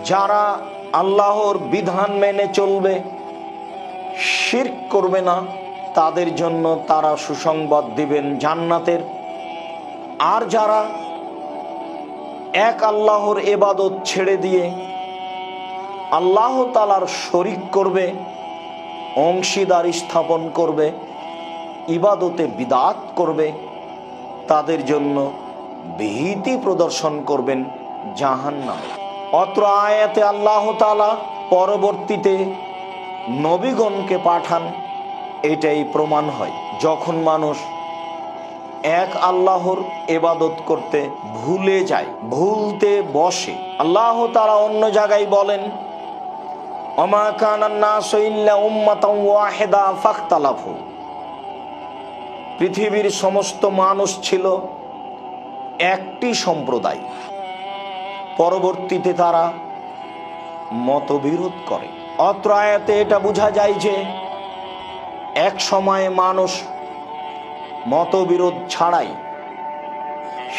যারা আল্লাহর বিধান মেনে চলবে, শিরক করবে না, তাদের জন্য তারা সুসংবাদ দিবেন জান্নাতের। আর যারা এক আল্লাহর ইবাদত ছেড়ে দিয়ে আল্লাহ তাআলার শরীক করবে, অংশীদার স্থাপন করবে, ইবাদতে বিদআত করবে, তাদের জন্য ভীতি প্রদর্শন করবেন জাহান্নাম। অত্র আয়াতে আল্লাহ তাআলা পরবর্তীতে নবীগণকে পাঠান। এটাই প্রমাণ হয় যখন মানুষ এক আল্লাহর ইবাদত করতে ভুলে যায়, ভুলতে বসে। আল্লাহ তাআলা অন্য জায়গায় বলেন, ওমা কানান নাসু ইল্লা উম্মাতান ওয়াহিদা ফাখতালাফু। পৃথিবীর সমস্ত মানুষ ছিল একটি সম্প্রদায়, পরবর্তীতে তারা মতবিরোধ করে। অত্র আয়াতে এটা বোঝা যায় যে এক সময়ে মানুষ মতবিরোধ ছাড়াই,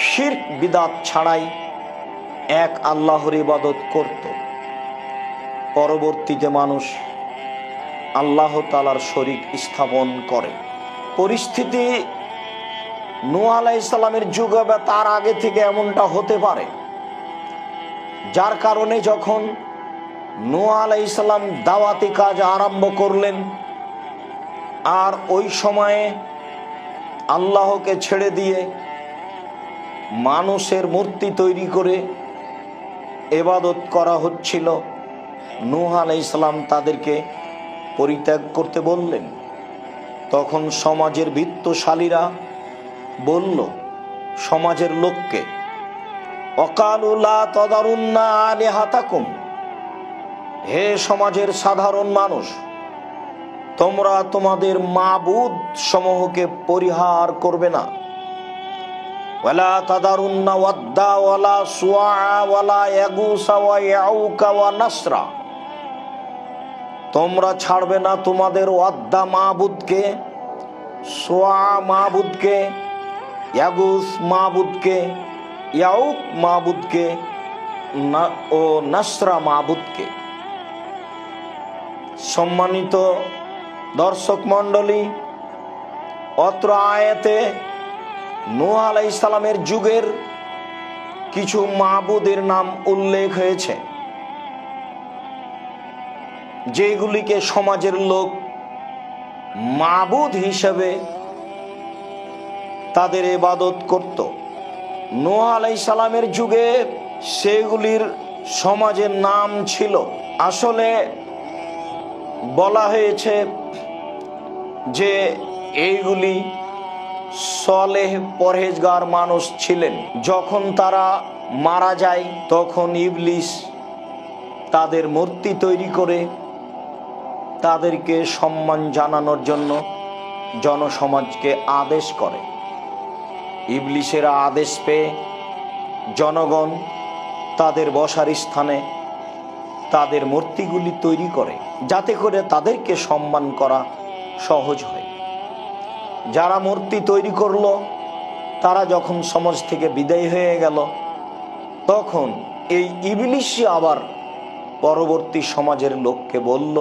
শিরক বিদআত ছাড়াই এক আল্লাহর ইবাদত করত। পরবর্তীতে মানুষ আল্লাহ তাআলার শরীক স্থাপন করে। পরিস্থিতি নূহ আলাইহিস সালামের যুগে বা তার আগে থেকে এমনটা হতে পারে, যার কারণে যখন নূহ আলাইহিস সালাম দাওয়াতি কাজ আরম্ভ করলেন, আর ওই সময়ে আল্লাহকে ছেড়ে দিয়ে মানুষের মূর্তি তৈরি করে ইবাদত করা হচ্ছিল, নূহ আলাইহিস সালাম তাদেরকে পরিত্যাগ করতে বললেন। তখন সমাজের বিত্তশালীরা বলল সমাজের লোককে, ওয়াকালু লা তাদারুন্না আলিহাতাকুম, হে সমাজের সাধারণ মানুষ, তোমরা তোমাদের মাবুদ সমূহকে পরিহার করবে না। ওয়ালা তাদারুন্না ওয়াদ্দা ওয়ালা সুআ ওয়ালা ইয়াগুসা ওয়া ইয়াউকা ওয়া নাসরা, তোমরা ছাড়বে না তোমাদের ওয়াদ্দা মাবুদকে, সুআ মাবুদকে, ইয়াগুস মাবুদকে, ইয়াউক মাবুদকে ও নাসরা মাবুদকে। সম্মানিত দর্শক মণ্ডলী, অত্র আয়াতে নূহ আলাইহিস সালামের যুগের কিছু মাবুদের নাম উল্লেখ হয়েছে, যেগুলিকে সমাজের লোক মাবুদ হিসেবে তাদের ইবাদত করত। নূহ আলাইহিস সালামের যুগে সেগুলির সমাজের নাম ছিল, আসলে বলা হয়েছে যে এইগুলি সলেহ পরহেজগার মানুষ ছিলেন। যখন তারা মারা যায় তখন ইবলিস তাদের মূর্তি তৈরি করে তাদেরকে সম্মান জানানোর জন্য জনসমাজকে আদেশ করে। ইবলিসের আদেশ পেয়ে জনগণ তাদের বসার স্থানে তাদের মূর্তিগুলি তৈরি করে, যাতে করে তাদেরকে সম্মান করা সহজ হয়। যারা মূর্তি তৈরি করলো তারা যখন সমাজ থেকে বিদায় হয়ে গেল, তখন এই ইবলিসই আবার পরবর্তী সমাজের লোককে বলল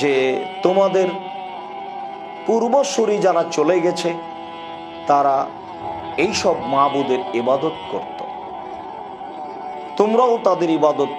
যে তোমাদের পূর্বসূরি যারা চলে গেছে তারা এইসব মাবুদের ইবাদত করত, তোমরাও তাদের ইবাদত